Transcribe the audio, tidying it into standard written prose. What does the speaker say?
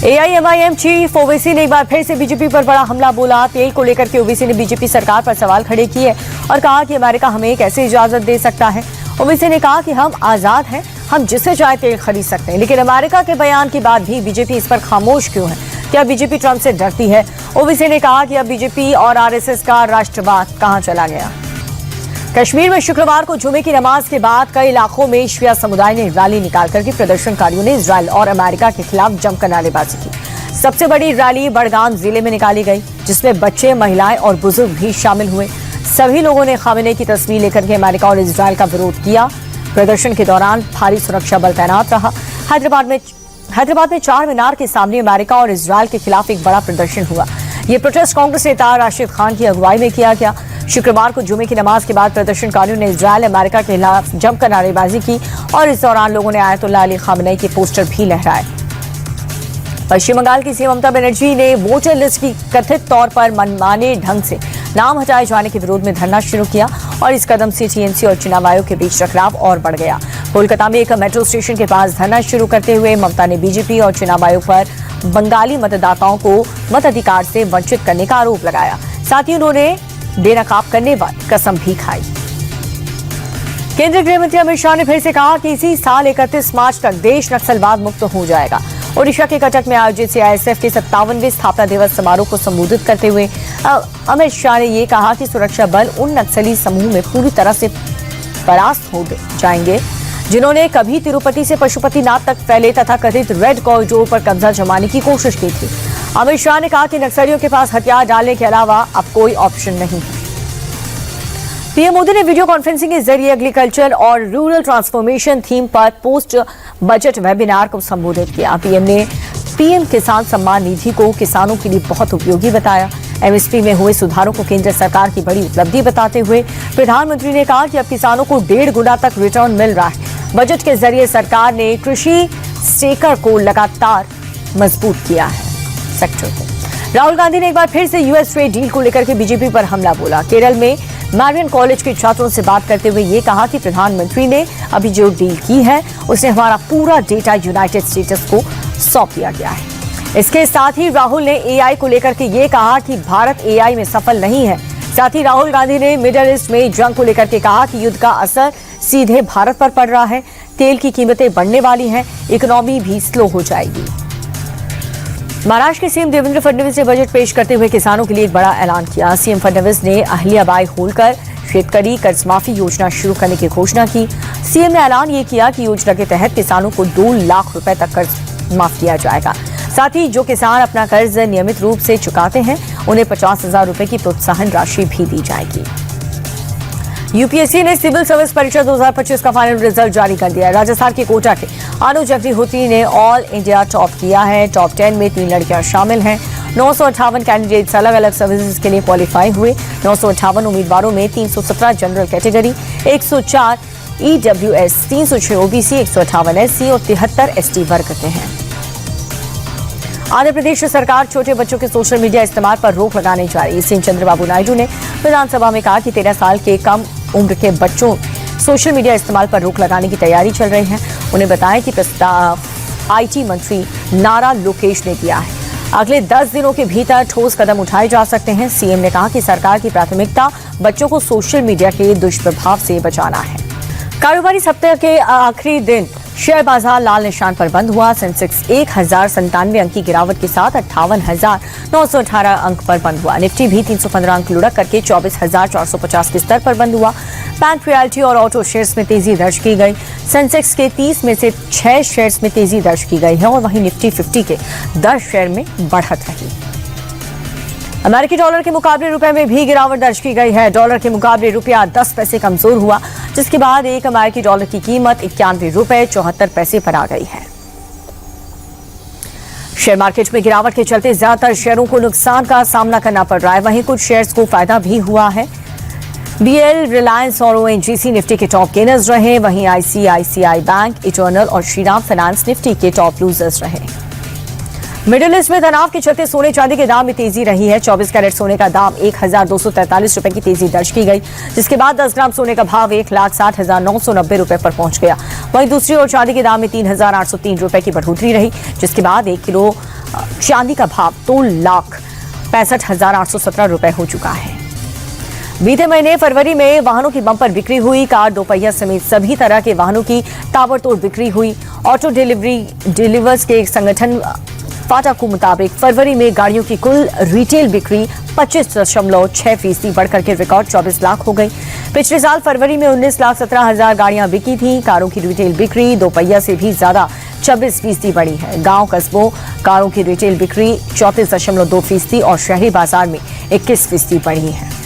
AIMIM chief Owaisi ने एक बार फिर से बीजेपी पर बड़ा हमला बोला। तेल को लेकर के ओवैसी ने बीजेपी सरकार पर सवाल खड़े किए और कहा कि अमेरिका हमें कैसे इजाजत दे सकता है। ओवैसी ने कहा कि हम आजाद हैं, हम जिससे चाहे तेल खरीद सकते हैं, लेकिन अमेरिका के बयान के बाद भी बीजेपी इस पर खामोश क्यों है? क्या बीजेपी ट्रंप से डरती है? ओवैसी ने कहा कि अब बीजेपी और आरएसएस का राष्ट्रवाद कहां चला गया। कश्मीर में शुक्रवार को जुमे की नमाज के बाद कई इलाकों में शिया समुदाय ने रैली निकाल करके प्रदर्शनकारियों ने इजरायल और अमेरिका के खिलाफ जमकर नारेबाजी की। सबसे बड़ी रैली बड़गाम जिले में निकाली गई, जिसमें बच्चे, महिलाएं और बुजुर्ग भी शामिल हुए। सभी लोगों ने खामेनी की तस्वीर लेकर के अमेरिका और इजरायल का विरोध किया। प्रदर्शन के दौरान भारी सुरक्षा बल तैनात रहा। हैदराबाद में चार मीनार के सामने अमेरिका और इजरायल के खिलाफ एक बड़ा प्रदर्शन हुआ। ये प्रोटेस्ट कांग्रेस नेता राशिद खान की अगुवाई में किया गया। शुक्रवार को जुमे की नमाज के बाद प्रदर्शनकारियों ने इजरायल अमेरिका के खिलाफ जमकर नारेबाजी की और इस दौरान लोगों ने आयतुल्लाह अली खामेनी के पोस्टर भी लहराए। पश्चिम बंगाल की सीएम ममता बनर्जी ने वोटर लिस्ट की कथित तौर पर मनमाने ढंग से नाम हटाए जाने के विरोध में धरना शुरू किया और इस कदम से टीएमसी और चुनाव आयोग के बीच टकराव और बढ़ गया। कोलकाता में एक मेट्रो स्टेशन के पास धरना शुरू करते हुए ममता ने बीजेपी और चुनाव आयोग पर बंगाली मतदाताओं को मताधिकार से वंचित करने का आरोप लगाया। साथ ही उन्होंने बेनकाब करने वाली कसम भी खाई। केंद्रीय गृह मंत्री अमित शाह ने फिर से कहा कि इसी साल 31 मार्च तक देश नक्सलवाद मुक्त हो जाएगा। ओडिशा के कटक में आयोजित सीआईएसएफ के 57वें स्थापना दिवस समारोह को संबोधित करते हुए अमित शाह ने ये कहा कि सुरक्षा बल उन नक्सली समूह में पूरी तरह से परास्त हो जाएंगे जिन्होंने कभी तिरुपति से पशुपतिनाथ तक फैले तथा कथित रेड कॉरिडोर पर कब्जा जमाने की कोशिश की थी। अमित शाह ने कहा कि नक्सलियों के पास हथियार डालने के अलावा अब कोई ऑप्शन नहीं है। पीएम मोदी ने वीडियो कॉन्फ्रेंसिंग के जरिए एग्रीकल्चर और रूरल ट्रांसफॉर्मेशन थीम पर पोस्ट बजट वेबिनार को संबोधित किया। पीएम ने पीएम किसान सम्मान निधि को किसानों के लिए बहुत उपयोगी बताया। एमएसपी में हुए सुधारों को केंद्र सरकार की बड़ी उपलब्धि बताते हुए प्रधानमंत्री ने कहा कि अब किसानों को 1.5 गुना तक रिटर्न मिल रहा है। बजट के जरिए सरकार ने कृषि सेक्टर को लगातार मजबूत किया है। सेक्टर को राहुल गांधी ने एक बार फिर से यूएस ट्रेड डील को लेकर के बीजेपी पर हमला बोला। केरल में मैरियन कॉलेज के छात्रों से बात करते हुए ये कहा कि प्रधानमंत्री ने अभी जो डील की है उसने हमारा पूरा डेटा यूनाइटेड स्टेट्स को सौंप दिया गया है। इसके साथ ही राहुल ने एआई को लेकर के ये कहा कि भारत एआई में सफल नहीं है। साथ ही राहुल गांधी ने मिडल ईस्ट में जंग को लेकर के कहा कि युद्ध का असर सीधे भारत पर पड़ रहा है। तेल की कीमतें बढ़ने वाली हैं, इकोनॉमी भी स्लो हो जाएगी। महाराष्ट्र के सीएम देवेंद्र फडणवीस ने बजट पेश करते हुए किसानों के लिए एक बड़ा ऐलान किया। सीएम फडणवीस ने अहिल्याबाई होलकर शेतकरी कर्ज माफी योजना शुरू करने की घोषणा की। सीएम ने ऐलान ये किया कि योजना के तहत किसानों को 2 लाख रुपए तक कर्ज माफ किया जाएगा। साथ ही जो किसान अपना कर्ज नियमित रूप से चुकाते हैं उन्हें 50,000 रुपए की प्रोत्साहन राशि भी दी जाएगी। यूपीएससी ने सिविल सर्विस परीक्षा 2025 का फाइनल रिजल्ट जारी कर दिया है। राजस्थान के कोटा के अनुज अग्निहोत्री ने ऑल इंडिया टॉप किया है। टॉप 10 में 3 लड़कियां शामिल हैं। 958 कैंडिडेट्स अलग अलग सर्विसेज के लिए क्वालिफाई हुए। 958 उम्मीदवारों में 317 general category, 104 EWS, 306 OBC, 158 SC और 73 एसटी वर्ग के हैं। आंध्र प्रदेश सरकार छोटे बच्चों के सोशल मीडिया इस्तेमाल पर रोक लगाने जा रही है। सीएम चंद्रबाबू नायडू ने विधानसभा में कहा कि 13 साल के कम उम्र के बच्चों सोशल मीडिया इस्तेमाल पर रोक लगाने की तैयारी चल रही है। उन्हें बताया कि प्रस्ताव आईटी मंत्री नारा लोकेश ने दिया है। अगले 10 दिनों के भीतर ठोस कदम उठाए जा सकते हैं। सीएम ने कहा कि सरकार की प्राथमिकता बच्चों को सोशल मीडिया के दुष्प्रभाव से बचाना है। कारोबारी सप्ताह के आखिरी दिन शेयर बाजार लाल निशान पर बंद हुआ। सेंसेक्स 1097 अंक की गिरावट के साथ 58,918 अंक पर बंद हुआ। निफ्टी भी 315 अंक लुढ़क करके 24,450 के स्तर पर बंद हुआ। बैंक, रियल्टी और ऑटो शेयर्स में तेजी दर्ज की गई। सेंसेक्स के 30 में से 6 शेयर्स में तेजी दर्ज की गई है और वहीं निफ्टी 50 के 10 शेयर में बढ़त रही। अमेरिकी डॉलर के मुकाबले रुपए में भी गिरावट दर्ज की गई है। डॉलर के मुकाबले रुपया 10 पैसे कमजोर हुआ, जिसके बाद एक अमेरिकी डॉलर की कीमत 91 रुपए 74 पैसे पर आ गई है। शेयर मार्केट में गिरावट के चलते ज्यादातर शेयरों को नुकसान का सामना करना पड़ रहा है। वहीं कुछ शेयर्स को फायदा भी हुआ है। बीएल, रिलायंस और ओएनजीसी निफ्टी के टॉप गेनर्स रहे। वहीं आईसीआईसीआई बैंक, इटर्नल और श्रीराम फाइनेंस निफ्टी के टॉप लूजर्स रहे। मिडिल ईस्ट में तनाव के चलते सोने चांदी के दाम में तेजी रही है। 24 कैरेट सोने का दाम 1,243 रुपए की तेजी दर्ज की गई, जिसके बाद 10 ग्राम सोने का भाव 1,60,990 रुपए पर पहुंच गया। वहीं दूसरी ओर चांदी के दाम में 3,803 रुपए की बढ़ोतरी रही, जिसके बाद 1 किलो चांदी का भाव 2,65,817 रुपए हो चुका है। बीते महीने फरवरी में वाहनों की बम्पर बिक्री हुई। कार, दोपहिया समेत सभी तरह के वाहनों की ताबड़तोड़ बिक्री हुई। ऑटो डिलीवर्स के एक संगठन फाटा के मुताबिक फरवरी में गाड़ियों की कुल रिटेल बिक्री 25.6% बढ़कर के रिकॉर्ड 24 लाख हो गई। पिछले साल फरवरी में 19,17,000 गाड़ियां बिकी थी। कारों की रिटेल बिक्री दोपहिया से भी ज्यादा 26% बढ़ी है। गांव कस्बों कारों की रिटेल बिक्री 34.2% और शहरी बाजार में 21% बढ़ी है।